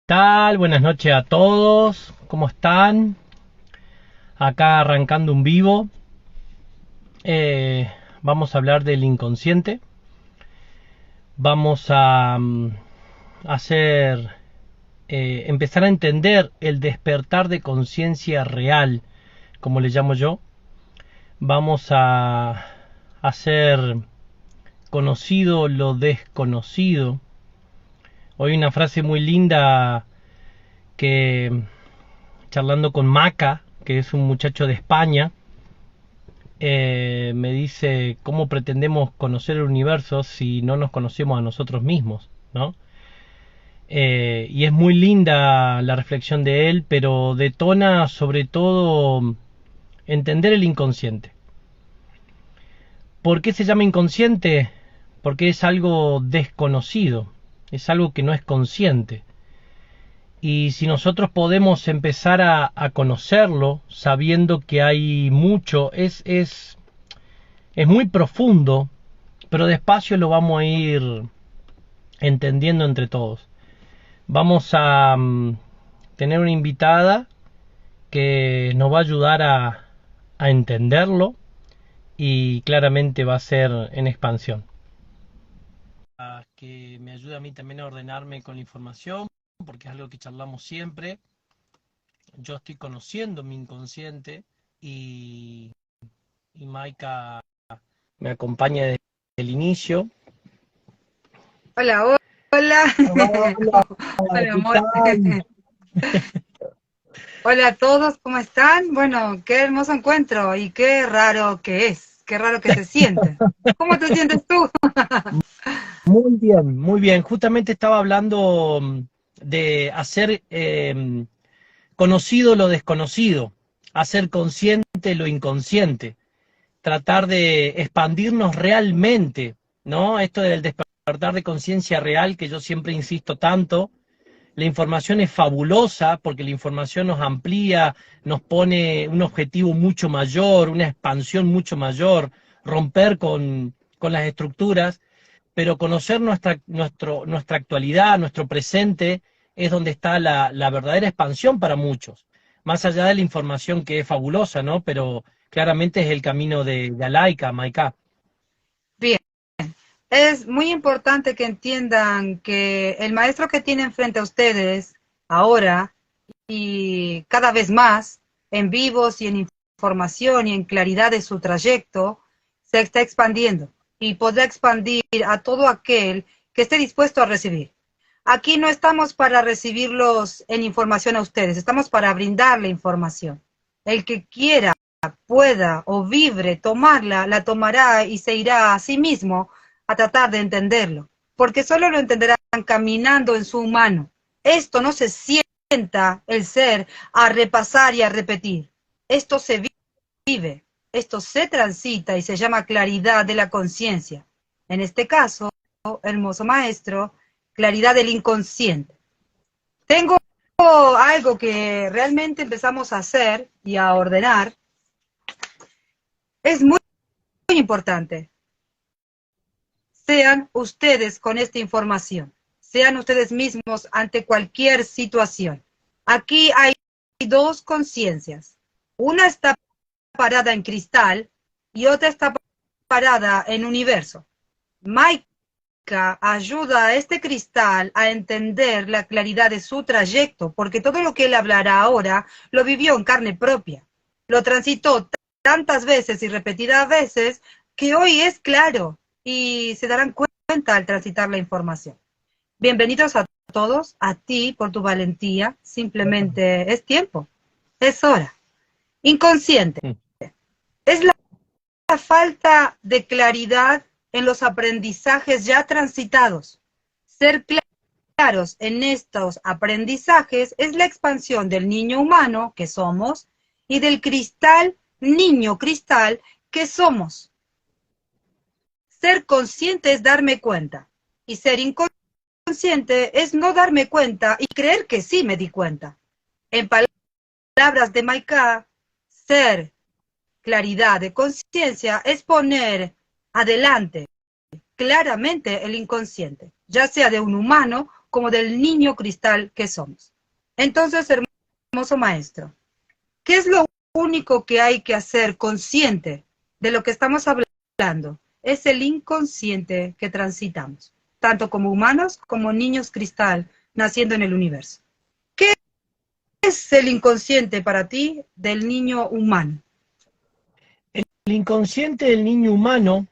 Tal? Buenas noches a todos. ¿Cómo están? Acá arrancando un vivo. Vamos a hablar del inconsciente. Vamos a hacer empezar a entender el despertar de conciencia real, como le llamo yo. Vamos a hacer conocido lo desconocido. Hoy una frase muy linda que charlando con Maca, que es un muchacho de España, me dice cómo pretendemos conocer el universo si no nos conocemos a nosotros mismos, ¿no? Y es muy linda la reflexión de él, pero detona sobre todo entender el inconsciente. ¿Por qué se llama inconsciente? Porque es algo desconocido, es algo que no es consciente. Y si nosotros podemos empezar a conocerlo, sabiendo que hay mucho, es muy profundo, pero despacio lo vamos a ir entendiendo entre todos. Vamos a tener una invitada que nos va a ayudar a entenderlo y claramente va a ser en expansión. Que me ayuda a mí también a ordenarme con la información, porque es algo que charlamos siempre. Yo estoy conociendo mi inconsciente y, y Maika me acompaña desde el inicio. Hola, hola. Hola, Hola, ¿qué amor. tal? Hola a todos, ¿cómo están? Bueno, qué hermoso encuentro y qué raro que es, qué raro que se siente. ¿Cómo te sientes tú? Muy bien, muy bien. Justamente estaba hablando de hacer conocido lo desconocido, hacer consciente lo inconsciente, tratar de expandirnos realmente, ¿no? Esto del despertar de conciencia real que yo siempre insisto tanto. La información es fabulosa porque la información nos amplía, nos pone un objetivo mucho mayor, una expansión mucho mayor, romper con las estructuras, pero conocer nuestra actualidad, nuestro presente, es donde está la verdadera expansión para muchos. Más allá de la información que es fabulosa, ¿no? Pero claramente es el camino de Alaika, Maika. Bien, es muy importante que entiendan que el maestro que tienen frente a ustedes ahora y cada vez más en vivos y en información y en claridad de su trayecto, se está expandiendo y podrá expandir a todo aquel que esté dispuesto a recibir. Aquí no estamos para recibirlos en información a ustedes, estamos para brindarle información. El que quiera, pueda o vibre tomarla, la tomará y se irá a sí mismo a tratar de entenderlo, porque solo lo entenderán caminando en su humano. Esto no se sienta el ser a repasar y a repetir. Esto se vive, esto se transita y se llama claridad de la conciencia. En este caso, hermoso maestro, claridad del inconsciente. Tengo algo que realmente empezamos a hacer y a ordenar. Es muy importante. Sean ustedes con esta información. Sean ustedes mismos ante cualquier situación. Aquí hay dos conciencias. Una está parada en cristal y otra está parada en universo. Maika ayuda a este cristal a entender la claridad de su trayecto, porque todo lo que él hablará ahora lo vivió en carne propia. Lo transitó tantas veces y repetidas veces que hoy es claro y se darán cuenta al transitar la información. Bienvenidos a todos, a ti por tu valentía. Simplemente es tiempo, es hora. Inconsciente. Es la falta de claridad en los aprendizajes ya transitados. Ser claros en estos aprendizajes es la expansión del niño humano que somos y del cristal, niño cristal que somos. Ser consciente es darme cuenta y ser inconsciente es no darme cuenta y creer que sí me di cuenta. En palabras de Maika, ser claridad de conciencia es poner adelante claramente el inconsciente, ya sea de un humano como del niño cristal que somos. Entonces, hermoso maestro, ¿qué es lo único que hay que hacer consciente de lo que estamos hablando? Es el inconsciente que transitamos, tanto como humanos como niños cristal naciendo en el universo. ¿Qué es el inconsciente para ti del niño humano? El inconsciente del niño humano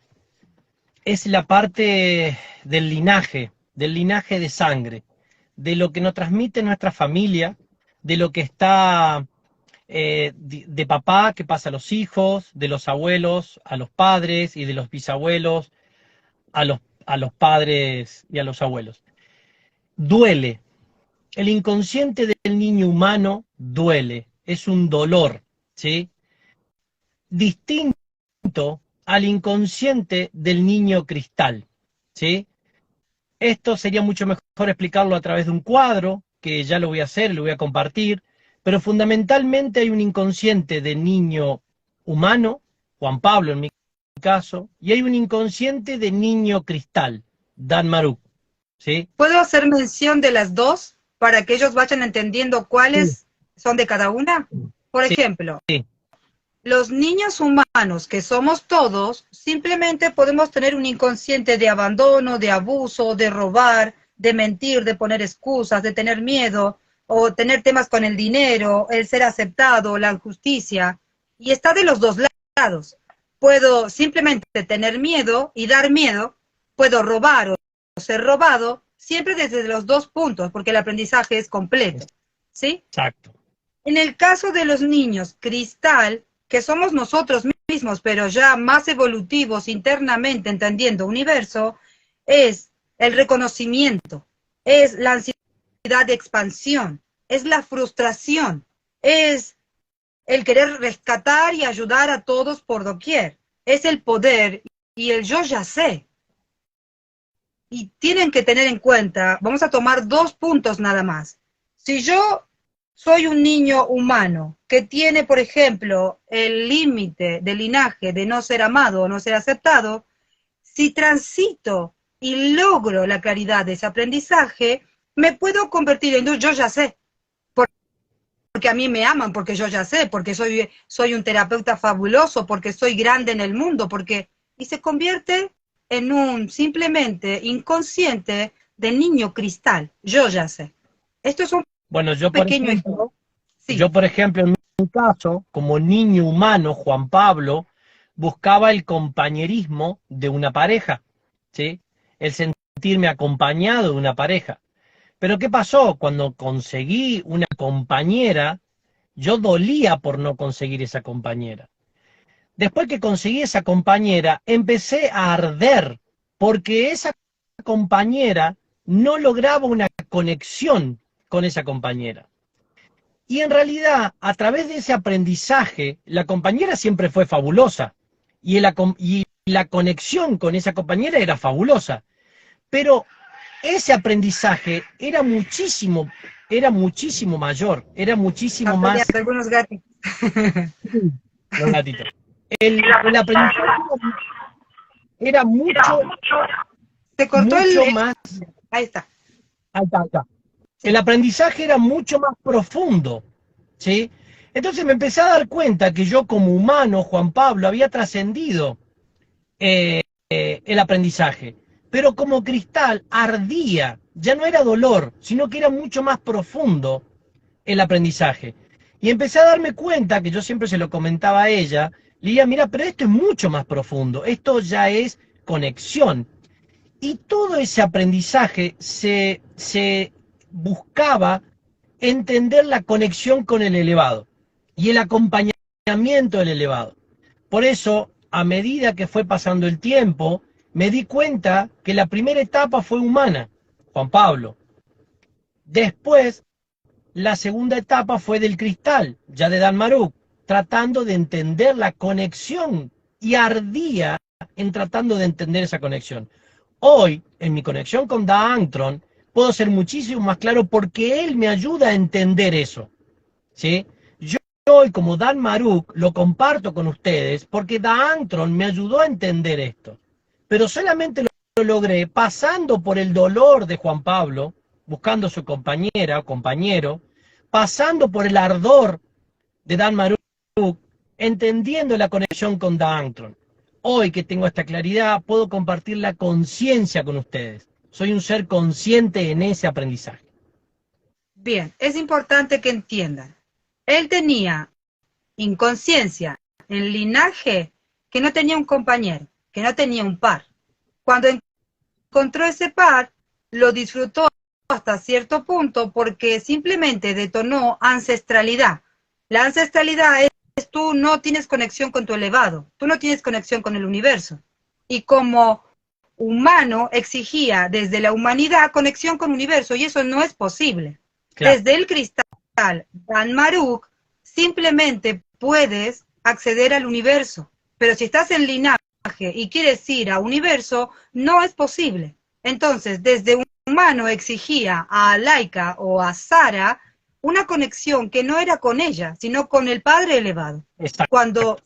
es la parte del linaje de sangre, de lo que nos transmite nuestra familia, de lo que está de papá que pasa a los hijos, de los abuelos a los padres y de los bisabuelos a los padres y a los abuelos. Duele. El inconsciente del niño humano duele, es un dolor, ¿sí? Distinto al inconsciente del niño cristal, ¿sí? Esto sería mucho mejor explicarlo a través de un cuadro, que ya lo voy a hacer, lo voy a compartir, pero fundamentalmente hay un inconsciente del niño humano, Juan Pablo en mi caso, y hay un inconsciente de niño cristal, Dan Maruk, ¿sí? ¿Puedo hacer mención de las dos para que ellos vayan entendiendo cuáles son de cada una? Por Sí, ejemplo, sí, los niños humanos, que somos todos, simplemente podemos tener un inconsciente de abandono, de abuso, de robar, de mentir, de poner excusas, de tener miedo, o tener temas con el dinero, el ser aceptado, la justicia. Y está de los dos lados. Puedo simplemente tener miedo y dar miedo, puedo robar o ser robado, siempre desde los dos puntos, porque el aprendizaje es completo. ¿Sí? exacto. En el caso de los niños cristal, que somos nosotros mismos, pero ya más evolutivos internamente, entendiendo universo, es el reconocimiento, es la ansiedad de expansión, es la frustración, es el querer rescatar y ayudar a todos por doquier, es el poder y el yo ya sé. Y tienen que tener en cuenta, vamos a tomar 2 puntos nada más. Si yo soy un niño humano que tiene, por ejemplo, el límite de linaje de no ser amado o no ser aceptado, si transito y logro la claridad de ese aprendizaje, me puedo convertir en un yo ya sé. Porque a mí me aman, porque yo ya sé, porque soy un terapeuta fabuloso, porque soy grande en el mundo, porque... Y se convierte en un simplemente inconsciente de niño cristal. Yo ya sé. Esto es un Bueno, pequeño ejemplo. Sí. yo por ejemplo, en mi caso, como niño humano, Juan Pablo buscaba el compañerismo de una pareja, ¿sí? El sentirme acompañado de una pareja. Pero ¿qué pasó? Cuando conseguí una compañera, yo dolía por no conseguir esa compañera. Después que conseguí esa compañera, empecé a arder porque esa compañera no lograba una conexión con esa compañera. Y en realidad, a través de ese aprendizaje, la compañera siempre fue fabulosa y la conexión con esa compañera era fabulosa. Pero ese aprendizaje era muchísimo mayor, era muchísimo A más... pelear algunos gatitos. Los gatitos. El aprendizaje era Se cortó mucho más... Ahí está. Ahí está, ahí está. El Sí. aprendizaje era mucho más profundo, ¿sí? Entonces me empecé a dar cuenta que yo como humano, Juan Pablo, había trascendido el aprendizaje, pero como cristal ardía, ya no era dolor, sino que era mucho más profundo el aprendizaje. Y empecé a darme cuenta, que yo siempre se lo comentaba a ella, le decía, mira, pero esto es mucho más profundo, esto ya es conexión. Y todo ese aprendizaje se buscaba entender la conexión con el elevado y el acompañamiento del elevado. Por eso, a medida que fue pasando el tiempo, me di cuenta que la primera etapa fue humana, Juan Pablo. Después, la segunda etapa fue del cristal, ya de Dan Maruk, tratando de entender la conexión y ardía en tratando de entender esa conexión. Hoy, en mi conexión con Da Antron, puedo ser muchísimo más claro porque él me ayuda a entender eso, ¿sí? Yo hoy, como Dan Maruk, lo comparto con ustedes porque Da Antron me ayudó a entender esto. Pero solamente lo logré pasando por el dolor de Juan Pablo, buscando su compañera o compañero, pasando por el ardor de Dan Maruk, entendiendo la conexión con Dantron. Hoy que tengo esta claridad, puedo compartir la conciencia con ustedes. Soy un ser consciente en ese aprendizaje. Bien, es importante que entiendan. Él tenía inconsciencia en linaje que no tenía un compañero, que no tenía un par. Cuando encontró ese par, lo disfrutó hasta cierto punto porque simplemente detonó ancestralidad. La ancestralidad es tú no tienes conexión con tu elevado, tú no tienes conexión con el universo. Y como humano exigía desde la humanidad conexión con el universo y eso no es posible. Claro. Desde el cristal Dan Maruk simplemente puedes acceder al universo, pero si estás en linaje y quieres ir a universo, no es posible. Entonces, desde un humano exigía a Laika o a Sara una conexión que no era con ella, sino con el Padre elevado. Exacto. Cuando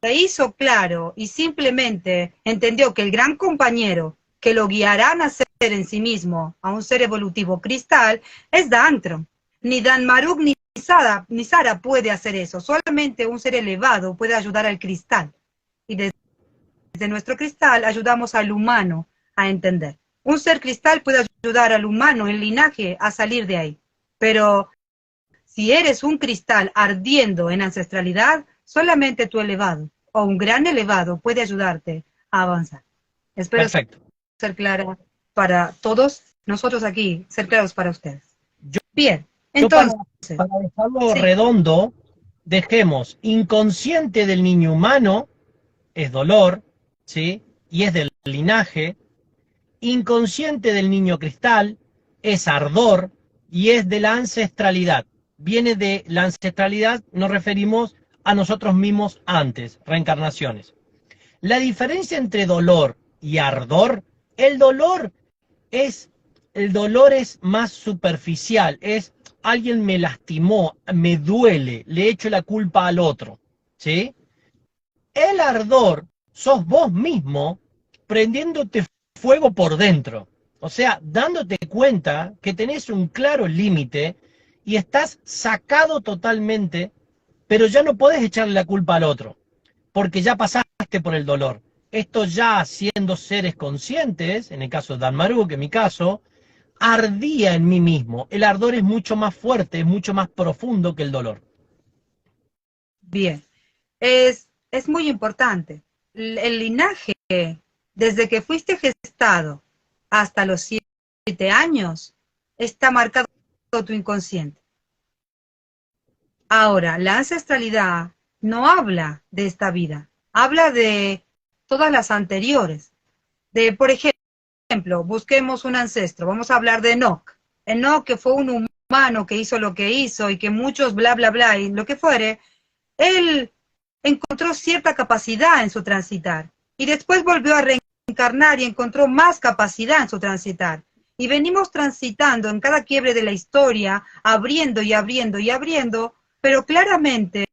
se hizo claro y simplemente entendió que el gran compañero que lo guiará a nacer en sí mismo a un ser evolutivo cristal es Dantron. Ni Dan Maruk ni Sara puede hacer eso. Solamente un ser elevado puede ayudar al cristal. Y desde nuestro cristal ayudamos al humano a entender. Un ser cristal puede ayudar al humano en linaje a salir de ahí. Pero si eres un cristal ardiendo en ancestralidad, solamente tu elevado o un gran elevado puede ayudarte a avanzar. Espero ser clara para todos nosotros aquí, ser claros para ustedes. Bien, entonces... Para dejarlo redondo, dejemos inconsciente del niño humano, es dolor, ¿sí? Y es del linaje. Inconsciente del niño cristal, es ardor y es de la ancestralidad. Viene de la ancestralidad, nos referimos a nosotros mismos antes, reencarnaciones. La diferencia entre dolor y ardor, el dolor es más superficial, es alguien me lastimó, me duele, le echo la culpa al otro, ¿sí? El ardor sos vos mismo prendiéndote fuego por dentro, o sea, dándote cuenta que tenés un claro límite y estás sacado totalmente, pero ya no podés echarle la culpa al otro, porque ya pasaste por el dolor. Esto ya siendo seres conscientes, en el caso de Dan Maruk, en mi caso, ardía en mí mismo. El ardor es mucho más fuerte, es mucho más profundo que el dolor. Bien, es muy importante. El linaje, desde que fuiste gestado hasta los 7 años, está marcado en tu inconsciente. Ahora, la ancestralidad no habla de esta vida, habla de todas las anteriores. De, por ejemplo, busquemos un ancestro, vamos a hablar de Enoch. Enoch, que fue un humano que hizo lo que hizo y que muchos bla, bla, bla, y lo que fuere, él encontró cierta capacidad en su transitar y después volvió a reencarnar y encontró más capacidad en su transitar. Y venimos transitando en cada quiebre de la historia, abriendo y abriendo y abriendo, pero claramente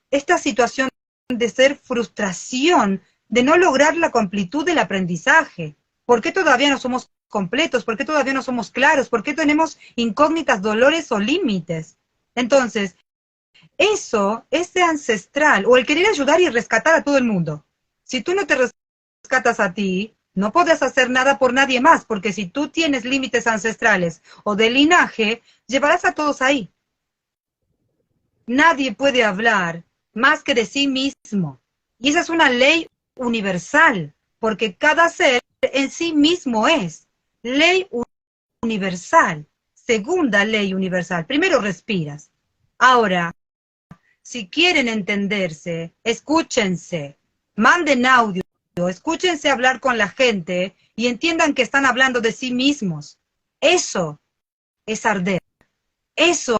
esta situación de ser frustración, de no lograr la completud del aprendizaje. ¿Por qué todavía no somos completos? ¿Por qué todavía no somos claros? ¿Por qué tenemos incógnitas, dolores o límites? Entonces, eso es de ancestral, o el querer ayudar y rescatar a todo el mundo. Si tú no te rescatas a ti, no puedes hacer nada por nadie más, porque si tú tienes límites ancestrales o de linaje, llevarás a todos ahí. Nadie puede hablar más que de sí mismo. Y esa es una ley universal, porque cada ser en sí mismo es. Ley universal. Segunda ley universal. Primero respiras. Ahora, si quieren entenderse, escúchense, manden audio, escúchense hablar con la gente y entiendan que están hablando de sí mismos. Eso es arder. Eso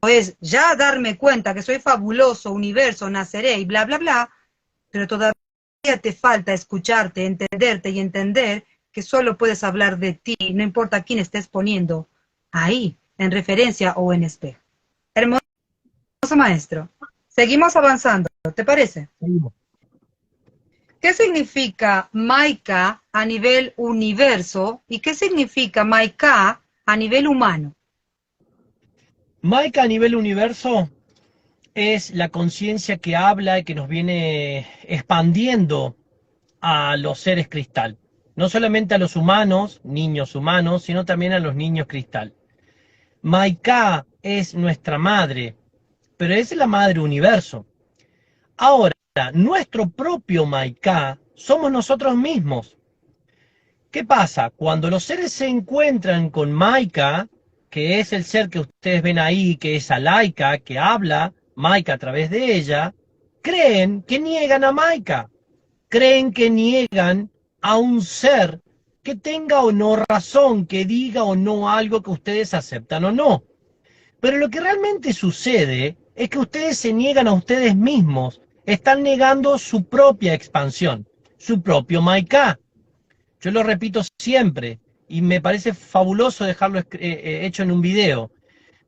es ya darme cuenta que soy fabuloso, universo, naceré y bla, bla, bla, pero todavía te falta escucharte, entenderte y entender que solo puedes hablar de ti, no importa a quién estés poniendo ahí, en referencia o en espejo. Hermoso maestro. Seguimos avanzando, ¿te parece? Seguimos. ¿Qué significa Maika a nivel universo y qué significa Maika a nivel humano? Maika a nivel universo es la conciencia que habla y que nos viene expandiendo a los seres cristal. No solamente a los humanos, niños humanos, sino también a los niños cristal. Maika es nuestra madre, pero es la madre universo. Ahora, nuestro propio Maika somos nosotros mismos. ¿Qué pasa? Cuando los seres se encuentran con Maika, que es el ser que ustedes ven ahí, que es Alaika, que habla Maika a través de ella, creen que niegan a Maika. Creen que niegan a un ser que tenga o no razón, que diga o no algo que ustedes aceptan o no. Pero lo que realmente sucede es que ustedes se niegan a ustedes mismos, están negando su propia expansión, su propio Maika. Yo lo repito siempre y me parece fabuloso dejarlo hecho en un video.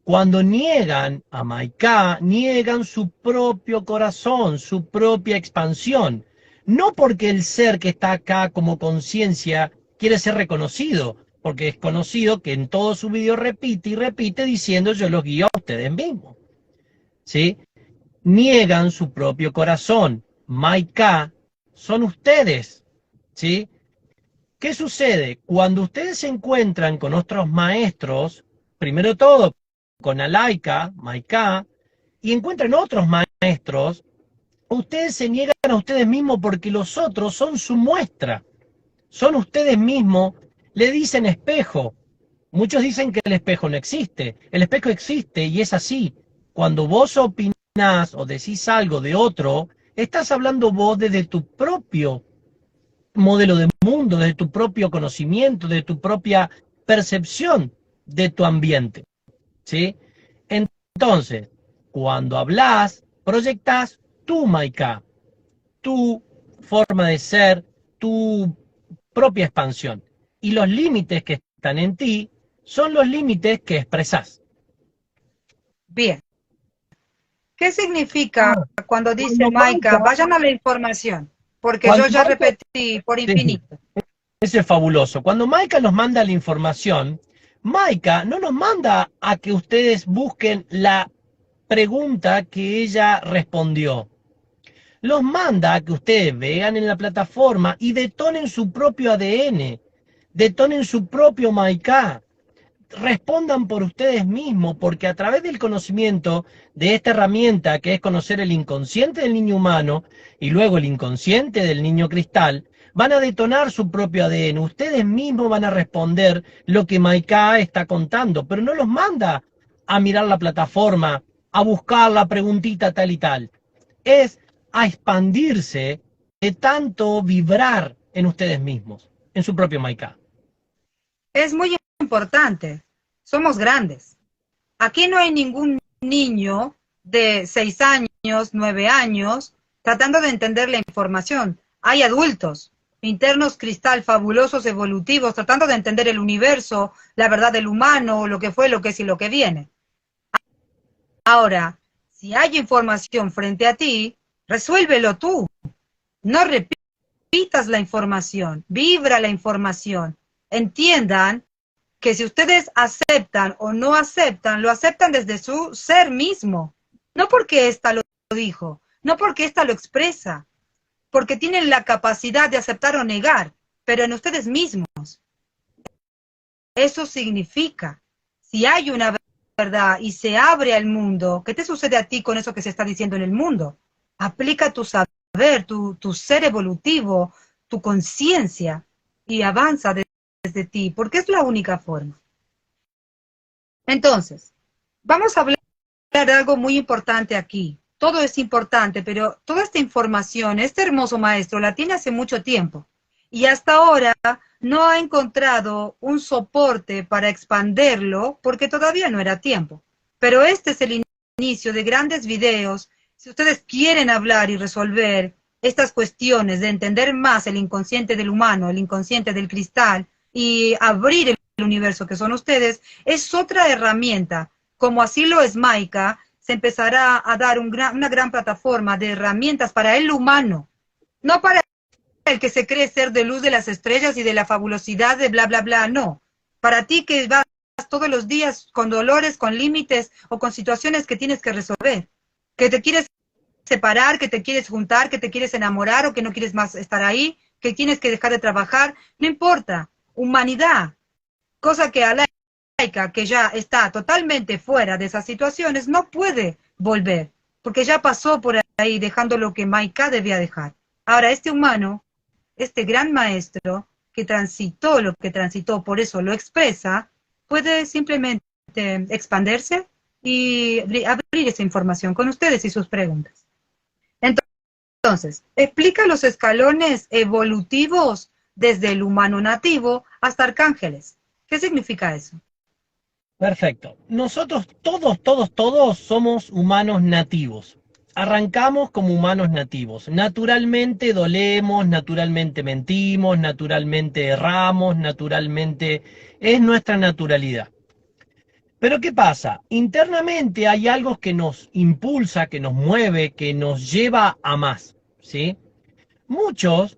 Cuando niegan a Maika, niegan su propio corazón, su propia expansión. No porque el ser que está acá como conciencia quiere ser reconocido, porque es conocido que en todo su video repite y repite diciendo yo los guío a ustedes mismos. ¿Sí? Niegan su propio corazón. Maika son ustedes. ¿Sí? ¿Qué sucede? Cuando ustedes se encuentran con otros maestros, primero todo con Alaika, Maika, y encuentran otros maestros, ustedes se niegan a ustedes mismos porque los otros son su muestra. Son ustedes mismos, le dicen espejo. Muchos dicen que el espejo no existe. El espejo existe y es así. Cuando vos opinás o decís algo de otro, estás hablando vos desde tu propio modelo de mundo, desde tu propio conocimiento, de tu propia percepción de tu ambiente. ¿Sí? Entonces, cuando hablas, proyectas tu Maika, tu forma de ser, tu propia expansión. Y los límites que están en ti son los límites que expresas. Bien. ¿Qué significa cuando dice Maika, vayan a la información? Porque yo ya repetí por infinito. Eso es fabuloso. Cuando Maika nos manda la información, Maika no nos manda a que ustedes busquen la pregunta que ella respondió. Los manda a que ustedes vean en la plataforma y detonen su propio ADN, detonen su propio Maika. Respondan por ustedes mismos, porque a través del conocimiento de esta herramienta, que es conocer el inconsciente del niño humano y luego el inconsciente del niño cristal, van a detonar su propio ADN. Ustedes mismos van a responder lo que Maika está contando, pero no los manda a mirar la plataforma, a buscar la preguntita tal y tal. Es a expandirse de tanto vibrar en ustedes mismos, en su propio Maika. Es muy importante. Somos grandes. Aquí no hay ningún niño de 6 años, 9 años, tratando de entender la información. Hay adultos, internos cristal, fabulosos, evolutivos, tratando de entender el universo, la verdad del humano, lo que fue, lo que es y lo que viene. Ahora, si hay información frente a ti, resuélvelo tú. No repitas la información, vibra la información. Entiendan que si ustedes aceptan o no aceptan, lo aceptan desde su ser mismo. No porque ésta lo dijo, no porque ésta lo expresa, porque tienen la capacidad de aceptar o negar, pero en ustedes mismos. Eso significa, si hay una verdad y se abre al mundo, ¿qué te sucede a ti con eso que se está diciendo en el mundo? Aplica tu saber, tu ser evolutivo, tu conciencia y avanza desde ti, porque es la única forma. Entonces, vamos a hablar de algo muy importante aquí. Todo es importante, pero toda esta información, este hermoso maestro la tiene hace mucho tiempo y hasta ahora no ha encontrado un soporte para expanderlo porque todavía no era tiempo. Pero este es el inicio de grandes videos. Si ustedes quieren hablar y resolver estas cuestiones de entender más el inconsciente del humano, el inconsciente del cristal y abrir el universo que son ustedes, es otra herramienta. Como así lo es Maika, se empezará a dar una gran plataforma de herramientas para el humano, no para el que se cree ser de luz de las estrellas y de la fabulosidad de bla, bla, bla, no. Para ti que vas estás todos los días con dolores, con límites o con situaciones que tienes que resolver. Que te quieres separar, que te quieres juntar, que te quieres enamorar o que no quieres más estar ahí, que tienes que dejar de trabajar, no importa. Humanidad, cosa que a laica, que ya está totalmente fuera de esas situaciones, no puede volver, porque ya pasó por ahí dejando lo que Maika debía dejar. Ahora, este humano, este gran maestro, que transitó lo que transitó, por eso lo expresa, puede simplemente expandirse y abrir esa información con ustedes y sus preguntas. Entonces, explica los escalones evolutivos desde el humano nativo hasta arcángeles. ¿Qué significa eso? Perfecto. Nosotros todos somos humanos nativos. Arrancamos como humanos nativos. Naturalmente dolemos, naturalmente mentimos, naturalmente erramos, naturalmente es nuestra naturalidad. Pero ¿qué pasa? Internamente hay algo que nos impulsa, que nos mueve, que nos lleva a más, ¿sí? Muchos,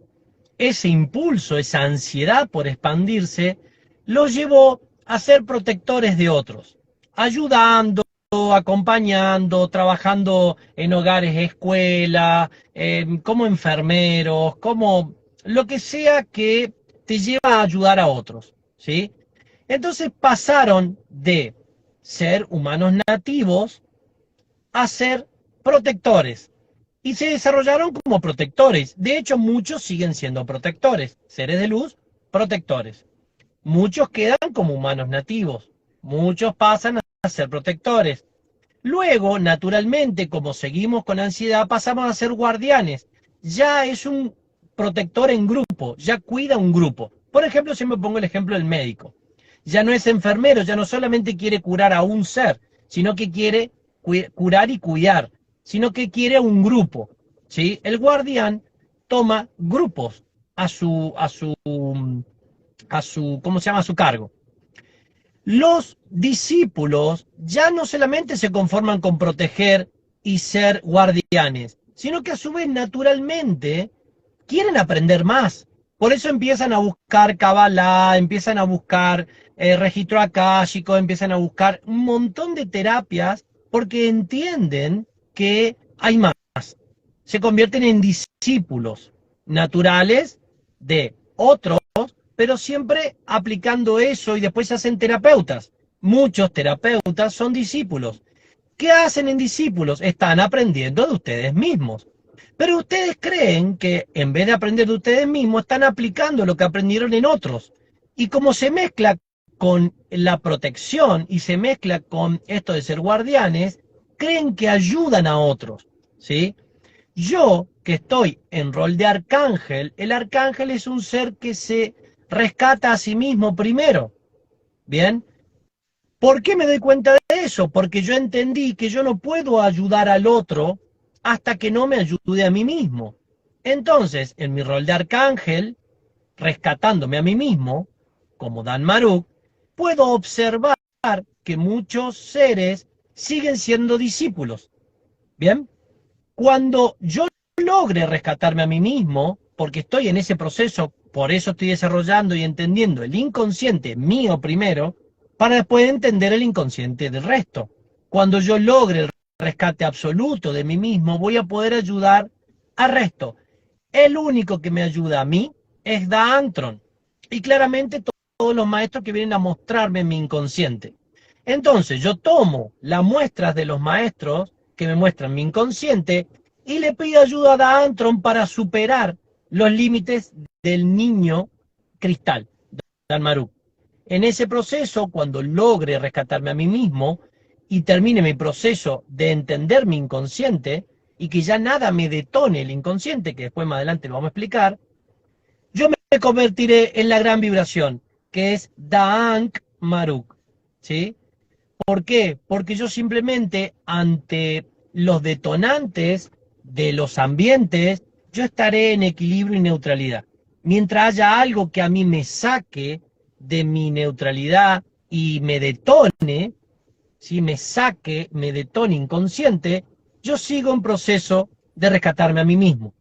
ese impulso, esa ansiedad por expandirse, los llevó a ser protectores de otros, ayudando, acompañando, trabajando en hogares, escuela, como enfermeros, como lo que sea que te lleva a ayudar a otros, ¿sí? Entonces pasaron de ser humanos nativos a ser protectores y se desarrollaron como protectores. De hecho, muchos siguen siendo protectores, seres de luz, protectores. Muchos quedan como humanos nativos, muchos pasan a ser protectores. Luego, naturalmente, como seguimos con ansiedad, pasamos a ser guardianes. Ya es un protector en grupo, ya cuida un grupo. Por ejemplo, si me pongo el ejemplo del médico. Ya no es enfermero, ya no solamente quiere curar a un ser, sino que quiere curar y cuidar, sino que quiere un grupo, ¿sí? El guardián toma grupos ¿cómo se llama? A su cargo. Los discípulos ya no solamente se conforman con proteger y ser guardianes, sino que a su vez naturalmente quieren aprender más. Por eso empiezan a buscar Kabbalah, empiezan a buscar registro akáshico, empiezan a buscar un montón de terapias porque entienden que hay más. Se convierten en discípulos naturales de otros, pero siempre aplicando eso y después se hacen terapeutas. Muchos terapeutas son discípulos. ¿Qué hacen en discípulos? Están aprendiendo de ustedes mismos. Pero ustedes creen que en vez de aprender de ustedes mismos, están aplicando lo que aprendieron en otros. Y como se mezcla con la protección y se mezcla con esto de ser guardianes, creen que ayudan a otros, ¿sí? Yo, que estoy en rol de arcángel, el arcángel es un ser que se rescata a sí mismo primero, ¿bien? ¿Por qué me doy cuenta de eso? Porque yo entendí que yo no puedo ayudar al otro hasta que no me ayude a mí mismo. Entonces, en mi rol de arcángel, rescatándome a mí mismo, como Dan Maruk, puedo observar que muchos seres siguen siendo discípulos. ¿Bien? Cuando yo logre rescatarme a mí mismo, porque estoy en ese proceso, por eso estoy desarrollando y entendiendo el inconsciente mío primero, para después entender el inconsciente del resto. Cuando yo logre el rescate absoluto de mí mismo, voy a poder ayudar al resto. El único que me ayuda a mí es Daantron. Y claramente todos los maestros que vienen a mostrarme mi inconsciente. Entonces yo tomo las muestras de los maestros que me muestran mi inconsciente y le pido ayuda a Daantron para superar los límites del niño cristal, Dan Maruk. En ese proceso, cuando logre rescatarme a mí mismo y termine mi proceso de entender mi inconsciente y que ya nada me detone el inconsciente, que después más adelante lo vamos a explicar, yo me convertiré en la gran vibración, que es Daankh Maruk, ¿sí? ¿Por qué? Porque yo simplemente ante los detonantes de los ambientes, yo estaré en equilibrio y neutralidad. Mientras haya algo que a mí me saque de mi neutralidad y me detone, si me saque, me detone inconsciente, yo sigo en proceso de rescatarme a mí mismo.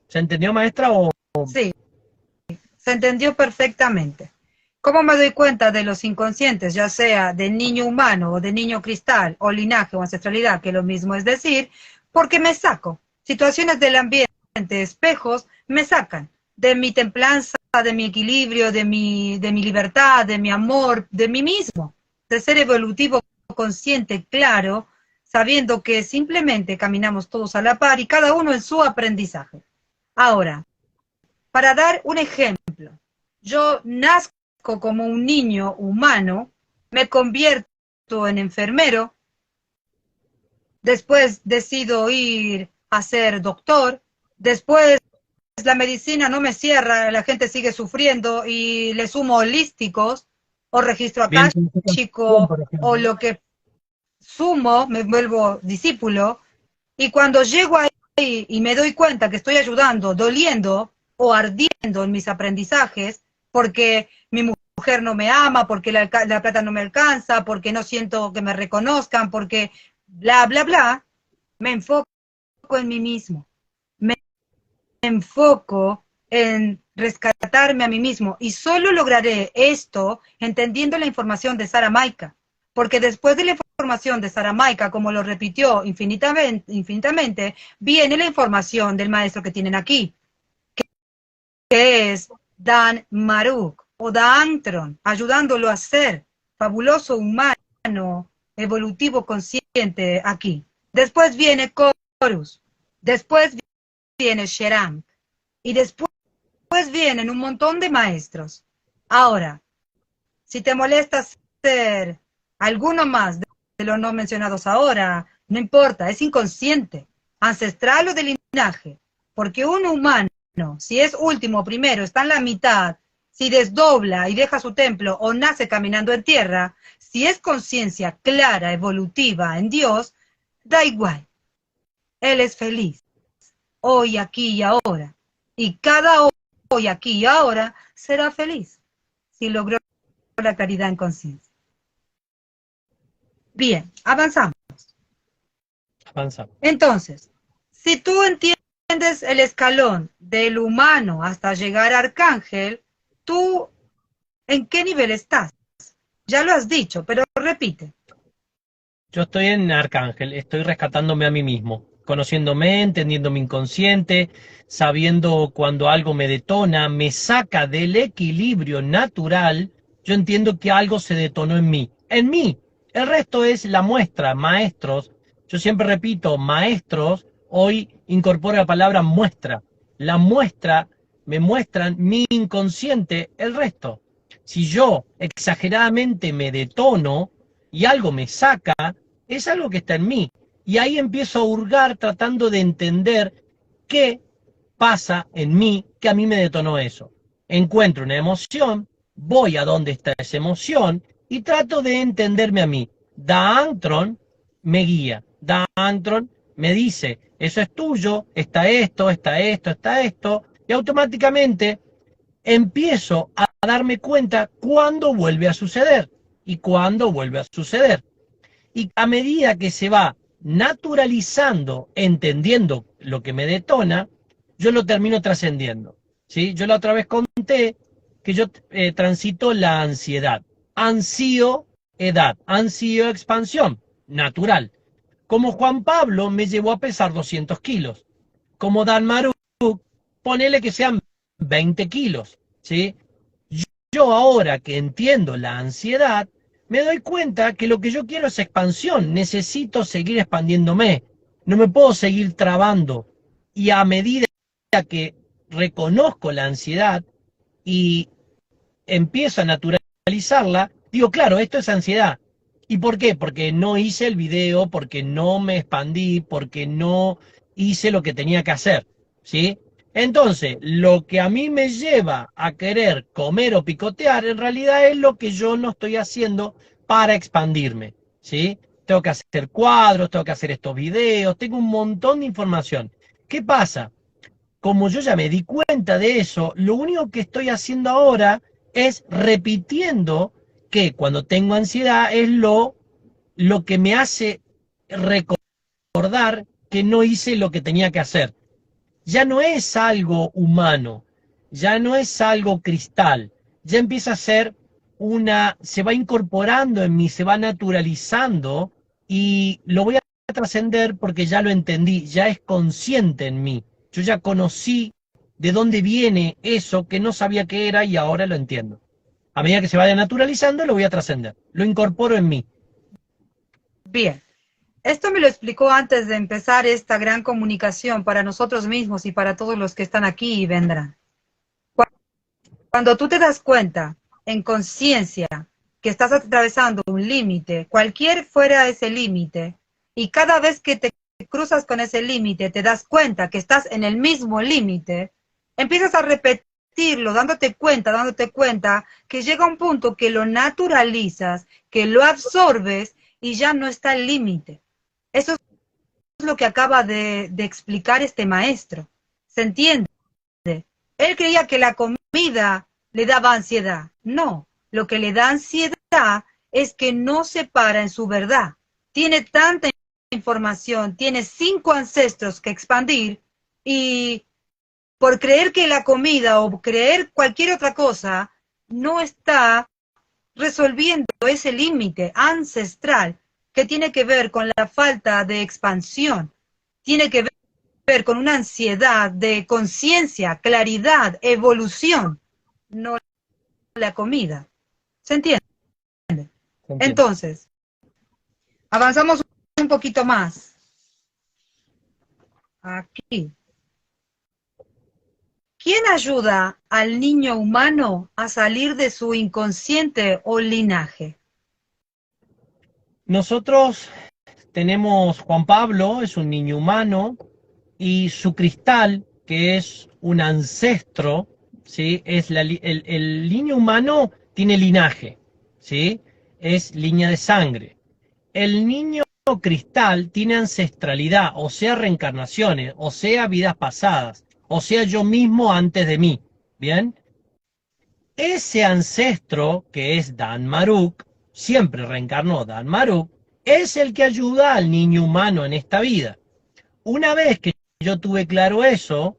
¿Se entendió, maestra? Sí, se entendió perfectamente. ¿Cómo me doy cuenta de los inconscientes, ya sea de niño humano o de niño cristal, o linaje o ancestralidad, que lo mismo es decir? Porque me saco. Situaciones del ambiente, espejos, me sacan de mi templanza, de mi equilibrio, de mi libertad, de mi amor, de mí mismo, de ser evolutivo, consciente, claro, sabiendo que simplemente caminamos todos a la par y cada uno en su aprendizaje. Ahora, para dar un ejemplo, yo nazco como un niño humano, me convierto en enfermero, después decido ir a ser doctor, después la medicina no me cierra, la gente sigue sufriendo y le sumo holísticos o registro Bien, akáshico por o ejemplo. lo que sumo, me vuelvo discípulo, y cuando llego ahí y me doy cuenta que estoy ayudando, doliendo o ardiendo en mis aprendizajes, porque mi mujer no me ama, porque la plata no me alcanza, porque no siento que me reconozcan, porque bla, bla, bla, me enfoco en mí mismo, me enfoco en rescatarme a mí mismo, y solo lograré esto entendiendo la información de Saramaica, porque después de la información de Saramaica, como lo repitió infinitamente, viene la información del maestro que tienen aquí, que es Dan Maruk o Daantron, ayudándolo a ser fabuloso humano, evolutivo consciente aquí. Después viene Chorus, después viene Sheram, y después vienen un montón de maestros. Ahora, si te molesta ser alguno más de los no mencionados ahora, no importa, es inconsciente, ancestral o de linaje, porque un humano, si es último o primero, está en la mitad, si desdobla y deja su templo o nace caminando en tierra, si es conciencia clara, evolutiva en Dios, da igual. Él es feliz, hoy, aquí y ahora, y cada hoy, aquí y ahora será feliz, si logró la claridad en conciencia. Bien, avanzamos. Avanza. Entonces, si tú entiendes el escalón del humano hasta llegar a arcángel, ¿tú en qué nivel estás? Ya lo has dicho, pero repite. Yo estoy en Arcángel, estoy rescatándome a mí mismo, conociéndome, entendiendo mi inconsciente, sabiendo cuando algo me detona, me saca del equilibrio natural. Yo entiendo que algo se detonó en mí. En mí. El resto es la muestra, maestros. Yo siempre repito, maestros, hoy incorporo la palabra muestra. La muestra, me muestran mi inconsciente, el resto. Si yo exageradamente me detono y algo me saca, es algo que está en mí. Y ahí empiezo a hurgar tratando de entender qué pasa en mí que a mí me detonó eso. Encuentro una emoción, voy a donde está esa emoción y trato de entenderme a mí. Daantron me guía. Daantron me dice, eso es tuyo, está esto, está esto, está esto, y automáticamente empiezo a darme cuenta cuándo vuelve a suceder y cuándo vuelve a suceder. Y a medida que se va naturalizando, entendiendo lo que me detona, yo lo termino trascendiendo. ¿Sí? Yo la otra vez conté que yo transito la ansiedad. Ansío edad, ansío expansión, natural. Como Juan Pablo me llevó a pesar 200 kilos. Como Dan Maruk, ponele que sean 20 kilos. ¿Sí? Yo ahora que entiendo la ansiedad, me doy cuenta que lo que yo quiero es expansión, necesito seguir expandiéndome, no me puedo seguir trabando. Y a medida que reconozco la ansiedad y empiezo a naturalizarla, digo, claro, esto es ansiedad. ¿Y por qué? Porque no hice el video, porque no me expandí, porque no hice lo que tenía que hacer, ¿sí? Entonces, lo que a mí me lleva a querer comer o picotear, en realidad es lo que yo no estoy haciendo para expandirme, ¿sí? Tengo que hacer cuadros, tengo que hacer estos videos, tengo un montón de información. ¿Qué pasa? Como yo ya me di cuenta de eso, lo único que estoy haciendo ahora es repitiendo que cuando tengo ansiedad es lo que me hace recordar que no hice lo que tenía que hacer. Ya no es algo humano, ya no es algo cristal, ya empieza a ser se va incorporando en mí, se va naturalizando y lo voy a trascender porque ya lo entendí, ya es consciente en mí. Yo ya conocí de dónde viene eso que no sabía qué era y ahora lo entiendo. A medida que se vaya naturalizando, lo voy a trascender. Lo incorporo en mí. Bien. Esto me lo explicó antes de empezar esta gran comunicación para nosotros mismos y para todos los que están aquí y vendrán. Cuando tú te das cuenta en conciencia que estás atravesando un límite, cualquier fuera ese límite, y cada vez que te cruzas con ese límite te das cuenta que estás en el mismo límite, empiezas a repetirlo, dándote cuenta, que llega un punto que lo naturalizas, que lo absorbes y ya no está el límite. Eso es lo que acaba de explicar este maestro. ¿Se entiende? Él creía que la comida le daba ansiedad. No, lo que le da ansiedad es que no se para en su verdad. Tiene tanta información, tiene 5 ancestros que expandir y por creer que la comida o creer cualquier otra cosa no está resolviendo ese límite ancestral que tiene que ver con la falta de expansión, tiene que ver con una ansiedad de conciencia, claridad, evolución, no la comida. ¿Se entiende? Entonces, avanzamos un poquito más. Aquí. ¿Quién ayuda al niño humano a salir de su inconsciente o linaje? Nosotros tenemos Juan Pablo, es un niño humano, y su cristal, que es un ancestro, ¿sí? El niño humano tiene linaje, ¿sí? Es línea de sangre. El niño cristal tiene ancestralidad, o sea, reencarnaciones, o sea, vidas pasadas, o sea, yo mismo antes de mí, ¿bien? Ese ancestro, que es Dan Maruk, siempre reencarnó Dan Maruk, es el que ayuda al niño humano en esta vida. Una vez que yo tuve claro eso,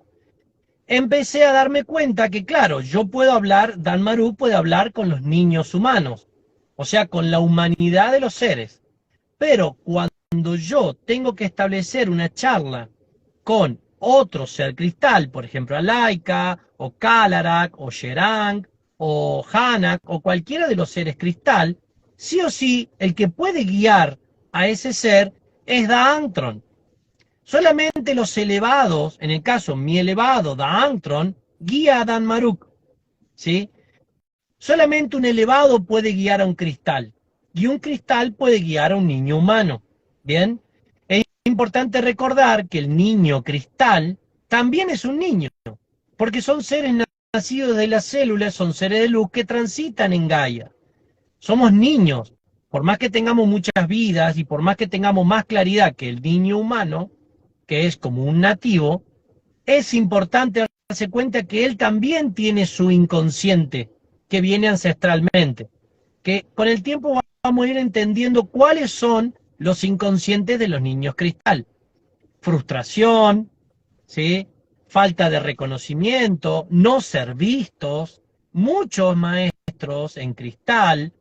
empecé a darme cuenta que, claro, yo puedo hablar, Dan Maruk puede hablar con los niños humanos, o sea, con la humanidad de los seres. Pero cuando yo tengo que establecer una charla con otro ser cristal, por ejemplo, Alaika, o Kalarak, o Sherang, o Hanak, o cualquiera de los seres cristal, sí o sí, el que puede guiar a ese ser es Daantron. Solamente los elevados, en el caso mi elevado Daantron, guía a Dan Maruk, ¿sí? Solamente un elevado puede guiar a un cristal, y un cristal puede guiar a un niño humano, ¿bien? Es importante recordar que el niño cristal también es un niño, porque son seres nacidos de las células, son seres de luz que transitan en Gaia. Somos niños, por más que tengamos muchas vidas y por más que tengamos más claridad que el niño humano, que es como un nativo, es importante darse cuenta que él también tiene su inconsciente, que viene ancestralmente, que con el tiempo vamos a ir entendiendo cuáles son los inconscientes de los niños cristal. Frustración, ¿sí? Falta de reconocimiento, no ser vistos. Muchos maestros en cristal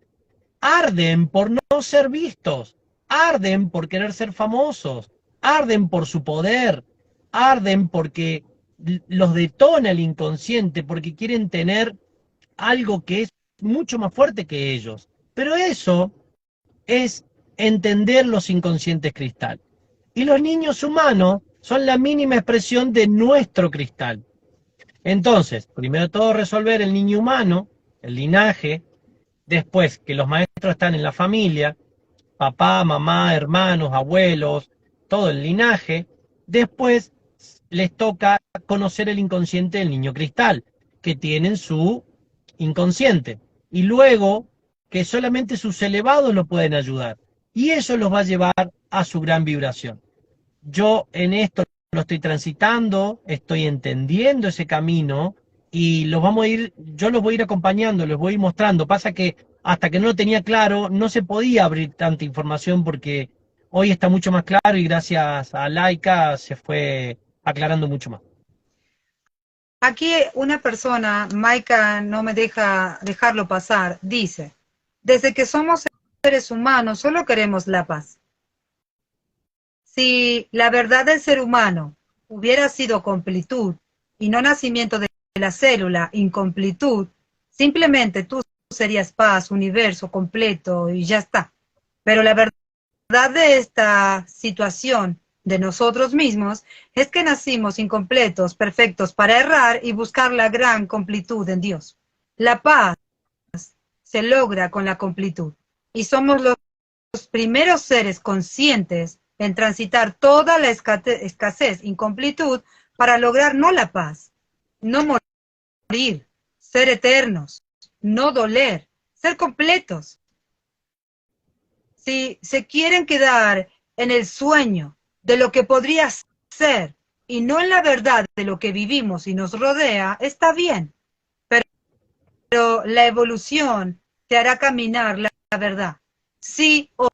arden por no ser vistos, arden por querer ser famosos, arden por su poder, arden porque los detona el inconsciente, porque quieren tener algo que es mucho más fuerte que ellos. Pero eso es entender los inconscientes cristal. Y los niños humanos son la mínima expresión de nuestro cristal. Entonces, primero de todo resolver el niño humano, el linaje, después que los maestros están en la familia, papá, mamá, hermanos, abuelos, todo el linaje, después les toca conocer el inconsciente del niño cristal, que tienen su inconsciente, y luego que solamente sus elevados lo pueden ayudar, y eso los va a llevar a su gran vibración. Yo en esto lo estoy transitando, estoy entendiendo ese camino, y yo los voy a ir acompañando, los voy a ir mostrando. Pasa que hasta que no lo tenía claro, no se podía abrir tanta información porque hoy está mucho más claro y gracias a Laika se fue aclarando mucho más. Aquí una persona, Maika no me deja dejarlo pasar, dice, desde que somos seres humanos solo queremos la paz. Si la verdad del ser humano hubiera sido completud y no nacimiento de la célula, incompletud, simplemente tú serías paz, universo completo y ya está. Pero la verdad de esta situación de nosotros mismos es que nacimos incompletos, perfectos para errar y buscar la gran completud en Dios. La paz se logra con la completud y somos los primeros seres conscientes en transitar toda la escasez, incompletud, para lograr no la paz, no morir, ser eternos, no doler, ser completos. Si se quieren quedar en el sueño de lo que podría ser y no en la verdad de lo que vivimos y nos rodea, está bien, pero la evolución te hará caminar la verdad, sí o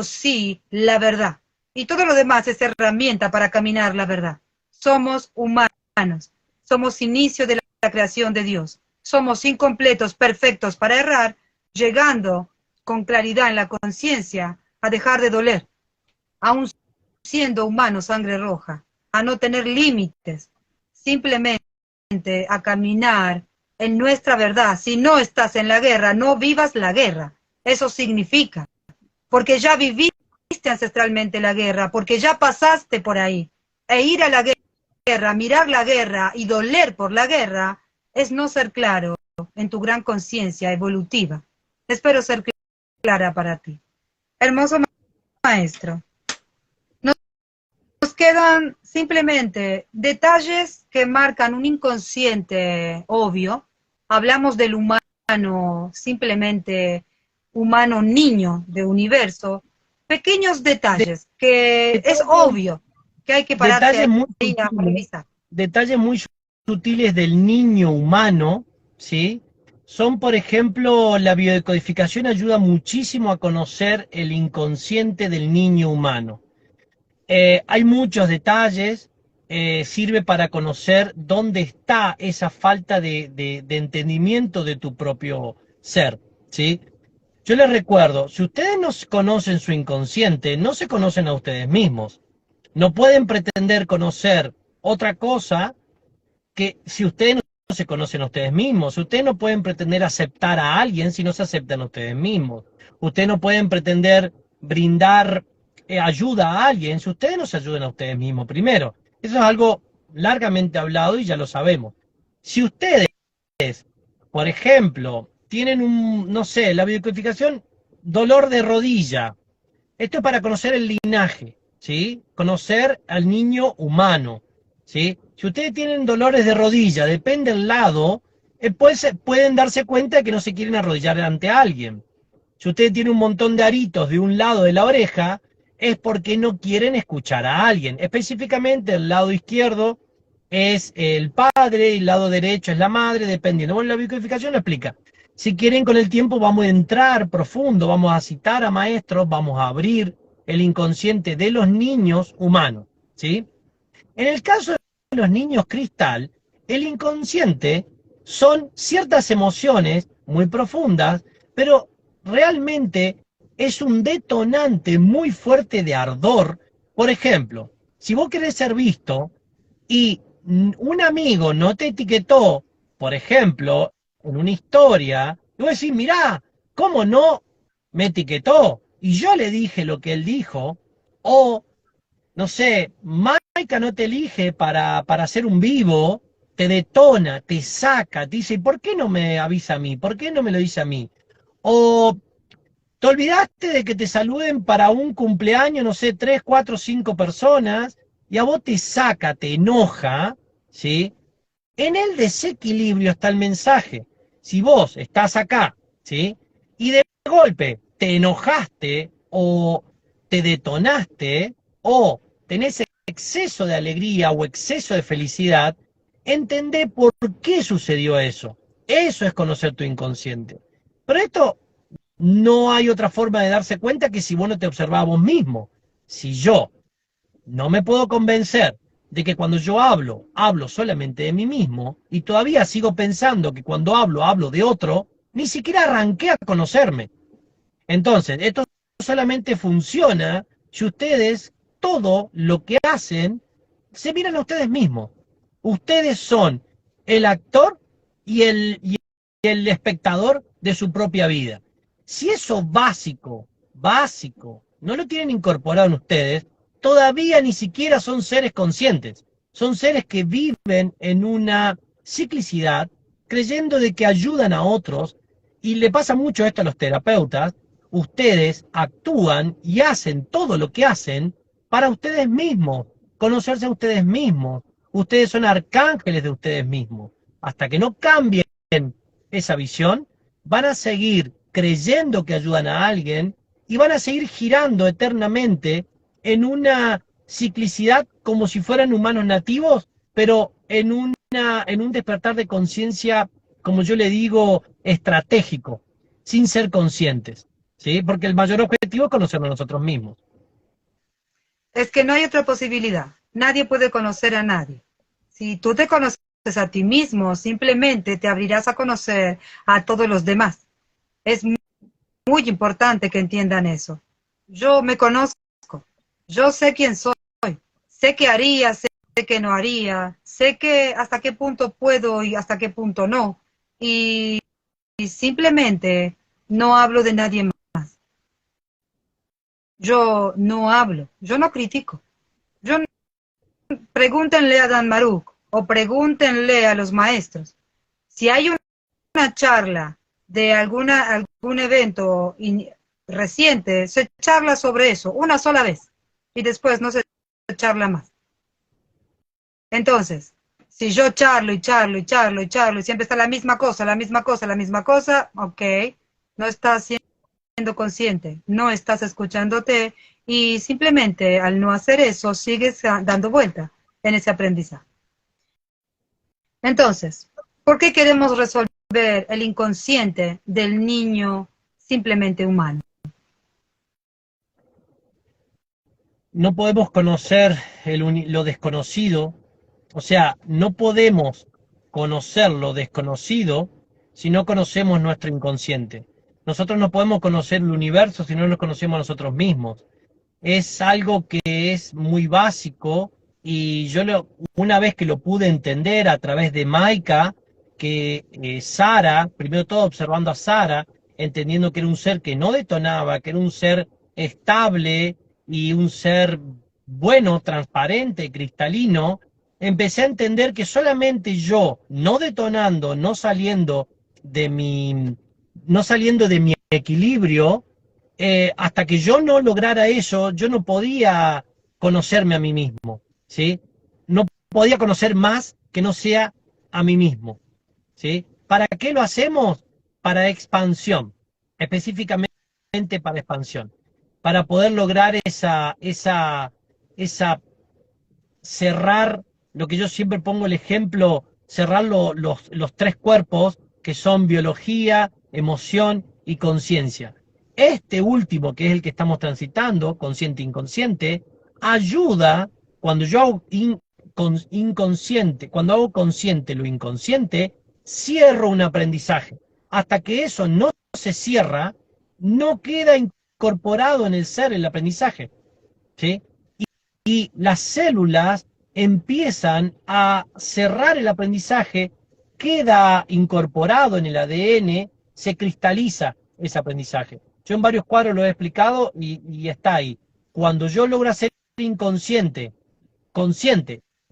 sí la verdad. Y todo lo demás es herramienta para caminar la verdad. Somos humanos, somos inicio de la creación de Dios, somos incompletos, perfectos para errar, llegando con claridad en la conciencia a dejar de doler, aún siendo humanos sangre roja, a no tener límites, simplemente a caminar en nuestra verdad. Si no estás en la guerra, no vivas la guerra. Eso significa, porque ya viviste ancestralmente la guerra, porque ya pasaste por ahí. E ir a la guerra, mirar la guerra y doler por la guerra, es no ser claro en tu gran conciencia evolutiva. Espero ser clara para ti. Hermoso maestro. Nos quedan simplemente detalles que marcan un inconsciente obvio. Hablamos del humano, simplemente humano niño de universo. Pequeños detalles que es Detalles, obvio que hay que pararse detalles muy ahí a sutiles, revisar. detalles muy sutiles del niño humano, ¿sí? Son, por ejemplo, la biodecodificación ayuda muchísimo a conocer el inconsciente del niño humano. Hay muchos detalles, sirve para conocer dónde está esa falta de entendimiento de tu propio ser, ¿sí? Yo les recuerdo, si ustedes no conocen su inconsciente, no se conocen a ustedes mismos. No pueden pretender conocer otra cosa que si ustedes no se conocen a ustedes mismos. Ustedes no pueden pretender aceptar a alguien si no se aceptan a ustedes mismos. Ustedes no pueden pretender brindar ayuda a alguien si ustedes no se ayudan a ustedes mismos primero. Eso es algo largamente hablado y ya lo sabemos. Si ustedes, por ejemplo, tienen no sé, la biodecodificación, dolor de rodilla. Esto es para conocer el linaje, ¿sí? Conocer al niño humano, ¿sí? Si ustedes tienen dolores de rodilla, depende del lado, pues pueden darse cuenta de que no se quieren arrodillar ante alguien. Si ustedes tienen un montón de aritos de un lado de la oreja, es porque no quieren escuchar a alguien. Específicamente el lado izquierdo es el padre y el lado derecho es la madre, dependiendo. Bueno, la biodecodificación lo explica. Si quieren, con el tiempo vamos a entrar profundo, vamos a citar a maestros, vamos a abrir el inconsciente de los niños humanos, ¿sí? En el caso de los niños cristal, el inconsciente son ciertas emociones muy profundas, pero realmente es un detonante muy fuerte de ardor. Por ejemplo, si vos querés ser visto y un amigo no te etiquetó, por ejemplo, en una historia, y vos decís, mirá, ¿cómo no me etiquetó? Y yo le dije lo que él dijo, o, no sé, Maika no te elige para hacer un vivo, te detona, te saca, te dice, ¿por qué no me avisa a mí? ¿Por qué no me lo dice a mí? O te olvidaste de que te saluden para un cumpleaños, no sé, 3, 4, 5 personas, y a vos te saca, te enoja, ¿sí? En el desequilibrio está el mensaje. Si vos estás acá, ¿sí? Y de golpe te enojaste o te detonaste o tenés exceso de alegría o exceso de felicidad, entendé por qué sucedió eso. Eso es conocer tu inconsciente. Pero esto no hay otra forma de darse cuenta que si vos no te observás a vos mismo. Si yo no me puedo convencer de que cuando yo hablo solamente de mí mismo, y todavía sigo pensando que cuando hablo de otro, ni siquiera arranqué a conocerme. Entonces, esto solamente funciona si ustedes, todo lo que hacen, se miran a ustedes mismos. Ustedes son el actor y el espectador de su propia vida. Si eso básico, no lo tienen incorporado en ustedes, todavía ni siquiera son seres conscientes. Son seres que viven en una ciclicidad, creyendo de que ayudan a otros, y le pasa mucho esto a los terapeutas. Ustedes actúan y hacen todo lo que hacen para ustedes mismos, conocerse a ustedes mismos. Ustedes son arcángeles de ustedes mismos. Hasta que no cambien esa visión, van a seguir creyendo que ayudan a alguien y van a seguir girando eternamente en una ciclicidad como si fueran humanos nativos, pero en un despertar de conciencia, como yo le digo, estratégico, sin ser conscientes, ¿sí? Porque el mayor objetivo es conocernos a nosotros mismos. Es que no hay otra posibilidad. Nadie puede conocer a nadie. Si tú te conoces a ti mismo, simplemente te abrirás a conocer a todos los demás. Es muy importante que entiendan eso. Yo me conozco, yo sé quién soy, sé qué haría, sé qué no haría, sé que hasta qué punto puedo y hasta qué punto no. Y simplemente no hablo de nadie más. Yo no hablo, yo no critico. Yo Pregúntenle a Dan Maruk o pregúntenle a los maestros. Si hay una charla de algún evento reciente, se charla sobre eso una sola vez y después no se charla más. Entonces, si yo charlo y charlo y charlo y charlo y siempre está la misma cosa, la misma cosa, la misma cosa, ok, no estás siendo consciente, no estás escuchándote y simplemente al no hacer eso sigues dando vuelta en ese aprendizaje. Entonces, ¿por qué queremos resolver el inconsciente del niño simplemente humano? No podemos conocer lo desconocido, o sea, no podemos conocer lo desconocido si no conocemos nuestro inconsciente. Nosotros no podemos conocer el universo si no nos conocemos a nosotros mismos. Es algo que es muy básico y una vez que lo pude entender a través de Maika, que Sara, primero todo observando a Sara, entendiendo que era un ser que no detonaba, que era un ser estable y un ser bueno, transparente, cristalino, empecé a entender que solamente yo, no detonando, no saliendo de mi equilibrio, hasta que yo no lograra eso, yo no podía conocerme a mí mismo, ¿sí? No podía conocer más que no sea a mí mismo, ¿sí? ¿Para qué lo hacemos? Para expansión, específicamente para expansión, para poder lograr esa cerrar, lo que yo siempre pongo el ejemplo, cerrar los tres cuerpos que son biología, emoción y conciencia. Este último, que es el que estamos transitando, consciente e inconsciente, ayuda cuando yo hago inconsciente, cuando hago consciente lo inconsciente, cierro un aprendizaje. Hasta que eso no se cierra, no queda incorporado en el ser el aprendizaje, ¿sí? Y las células empiezan a cerrar el aprendizaje, queda incorporado en el ADN, se cristaliza ese aprendizaje. Yo en varios cuadros lo he explicado y está ahí. Cuando yo logro ser consciente,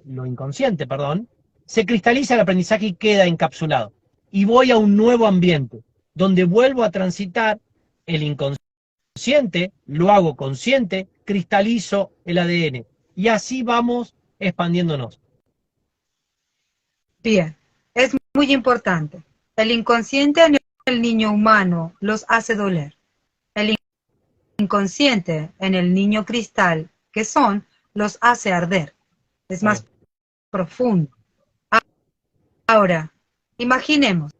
lo inconsciente, perdón, se cristaliza el aprendizaje y queda encapsulado. Y voy a un nuevo ambiente, donde vuelvo a transitar el inconsciente, lo hago consciente, cristalizo el ADN. Y así vamos expandiéndonos. Bien, es muy importante. El inconsciente en el niño humano los hace doler. El inconsciente en el niño cristal, que son, los hace arder. Es más profundo. Ahora, imaginemos,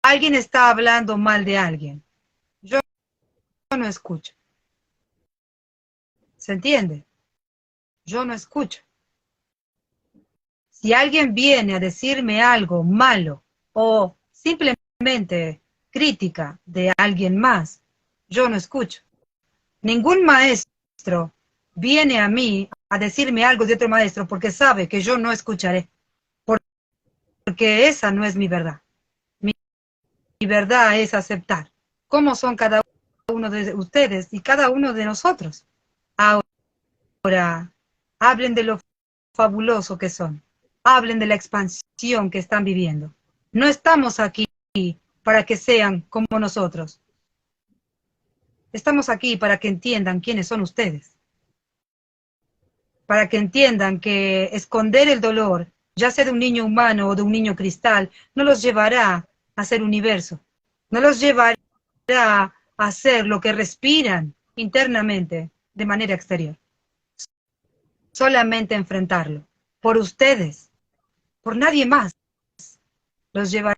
alguien está hablando mal de alguien. Yo no escucho. ¿Se entiende? yo no escucho. Si alguien viene a decirme algo malo o simplemente crítica de alguien más, yo no escucho. Ningún maestro viene a mí a decirme algo de otro maestro porque sabe que yo no escucharé, porque esa no es mi verdad. Mi verdad es aceptar cómo son cada uno de ustedes y cada uno de nosotros. Ahora, hablen de lo fabuloso que son. Hablen de la expansión que están viviendo. No estamos aquí para que sean como nosotros. Estamos aquí para que entiendan quiénes son ustedes. Para que entiendan que esconder el dolor, ya sea de un niño humano o de un niño cristal, no los llevará a ser universo. No los llevará a hacer lo que respiran internamente de manera exterior. Solamente enfrentarlo. Por ustedes, por nadie más. Los llevará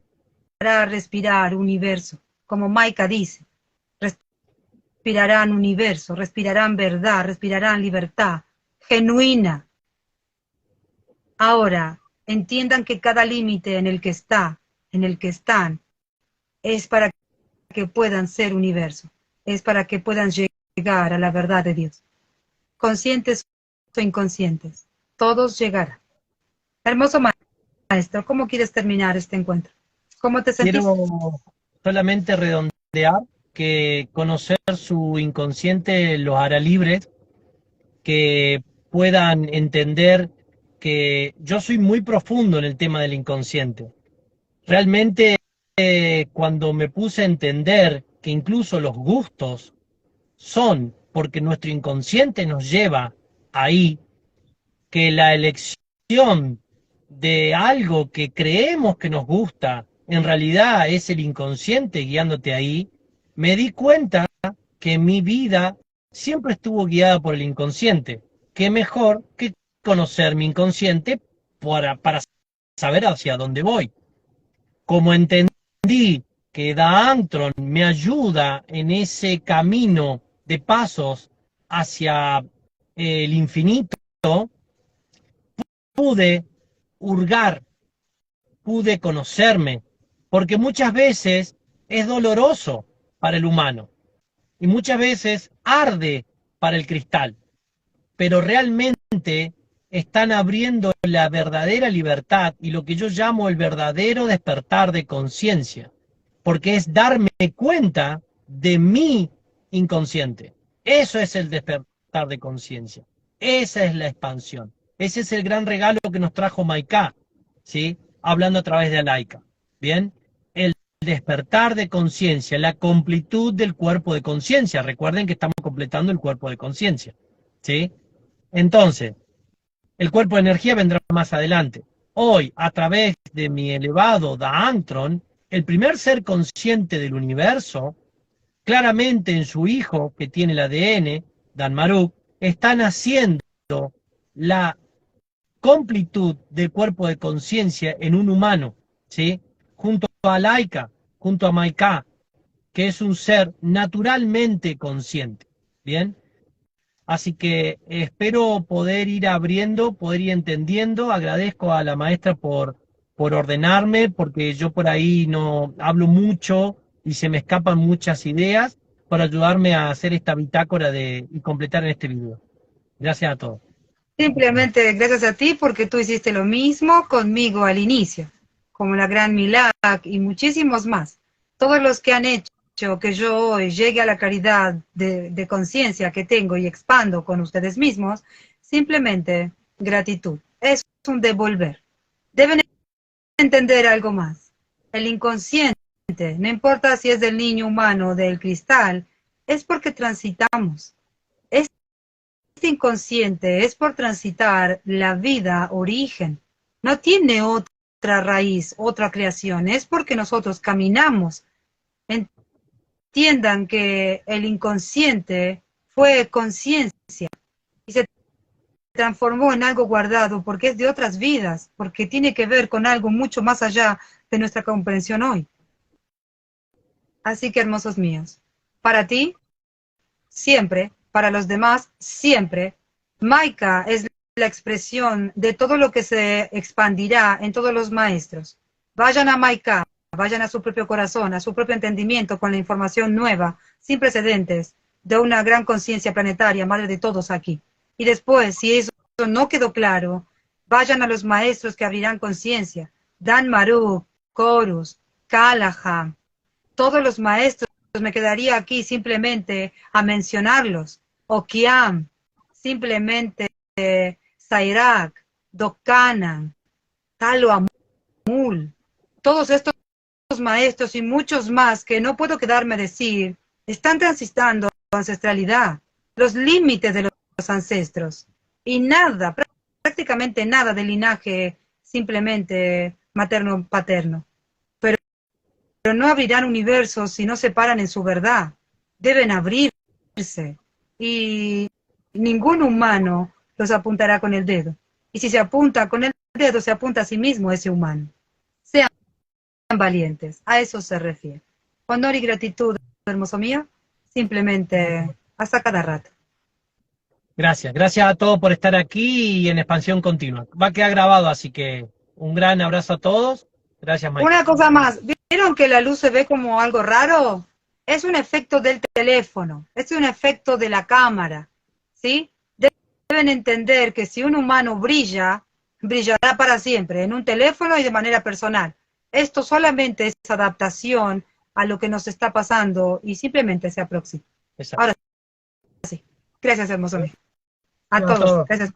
a respirar universo. Como Maika dice, respirarán universo, respirarán verdad, respirarán libertad genuina. Ahora, entiendan que cada límite en el que están, es para que puedan ser universo, es para que puedan llegar a la verdad de Dios. Conscientes o inconscientes, todos llegarán. Hermoso maestro, ¿cómo quieres terminar este encuentro? ¿Cómo te sentís? Quiero solamente redondear que conocer su inconsciente los hará libres, que puedan entender que yo soy muy profundo en el tema del inconsciente. Realmente, cuando me puse a entender que incluso los gustos son porque nuestro inconsciente nos lleva ahí, que la elección de algo que creemos que nos gusta, en realidad es el inconsciente guiándote ahí, me di cuenta que mi vida siempre estuvo guiada por el inconsciente. ¿Qué mejor que conocer mi inconsciente para saber hacia dónde voy? Como entendí que Daantron me ayuda en ese camino de pasos hacia el infinito, pude hurgar, pude conocerme, porque muchas veces es doloroso para el humano y muchas veces arde para el cristal, pero realmente están abriendo la verdadera libertad y lo que yo llamo el verdadero despertar de conciencia, porque es darme cuenta de mi inconsciente. Eso es el despertar de conciencia. Esa es la expansión. Ese es el gran regalo que nos trajo Maika, ¿sí? Hablando a través de Alaika. ¿Bien? El despertar de conciencia, la completud del cuerpo de conciencia. Recuerden que estamos completando el cuerpo de conciencia, ¿sí? Entonces, el cuerpo de energía vendrá más adelante. Hoy, a través de mi elevado Daantron, el primer ser consciente del universo, claramente en su hijo, que tiene el ADN, Danmaruk, están haciendo la completud del cuerpo de conciencia en un humano, ¿sí? Junto a Laika, junto a Maika, que es un ser naturalmente consciente, ¿bien? Así que espero poder ir abriendo, poder ir entendiendo. Agradezco a la maestra por ordenarme, porque yo por ahí no hablo mucho y se me escapan muchas ideas, para ayudarme a hacer esta bitácora y completar en este video. Gracias a todos. Simplemente gracias a ti porque tú hiciste lo mismo conmigo al inicio, como la Gran Milak y muchísimos más. Todos los que han hecho que yo hoy llegue a la claridad de conciencia que tengo y expando con ustedes mismos, simplemente gratitud. Es un devolver. Deben entender algo más. El inconsciente, no importa si es del niño humano o del cristal, es porque transitamos. Este inconsciente es por transitar la vida origen. No tiene otra raíz, otra creación. Es porque nosotros caminamos. Entiendan que el inconsciente fue conciencia y se transformó en algo guardado porque es de otras vidas, porque tiene que ver con algo mucho más allá de nuestra comprensión hoy. Así que, hermosos míos, para ti, siempre, para los demás, siempre, Maika es la expresión de todo lo que se expandirá en todos los maestros. Vayan a Maika, vayan a su propio corazón, a su propio entendimiento con la información nueva, sin precedentes, de una gran conciencia planetaria, madre de todos aquí. Y después, si eso no quedó claro, vayan a los maestros que abrirán conciencia. Dan Maruk, Korus, Callahan, todos los maestros, me quedaría aquí simplemente a mencionarlos. Okiam, simplemente Sairak, Dokanan, Talo Amul, todos estos maestros y muchos más que no puedo quedarme a decir, están transitando ancestralidad, los límites de los ancestros, y nada, prácticamente nada de linaje simplemente materno-paterno. Pero no abrirán universos si no se paran en su verdad. Deben abrirse. Y ningún humano los apuntará con el dedo. Y si se apunta con el dedo, se apunta a sí mismo ese humano. Sean valientes. A eso se refiere. Honor y gratitud, hermoso mío. Simplemente hasta cada rato. Gracias. Gracias a todos por estar aquí y en expansión continua. Va a quedar grabado, así que un gran abrazo a todos. Gracias, Mike. Una cosa más. ¿Vieron que la luz se ve como algo raro? Es un efecto del teléfono. Es un efecto de la cámara. ¿Sí? Deben entender que si un humano brilla, brillará para siempre, en un teléfono y de manera personal. Esto solamente es adaptación a lo que nos está pasando y simplemente se aproxima. Exacto. Ahora sí. Gracias, hermoso mío. A todos. Gracias.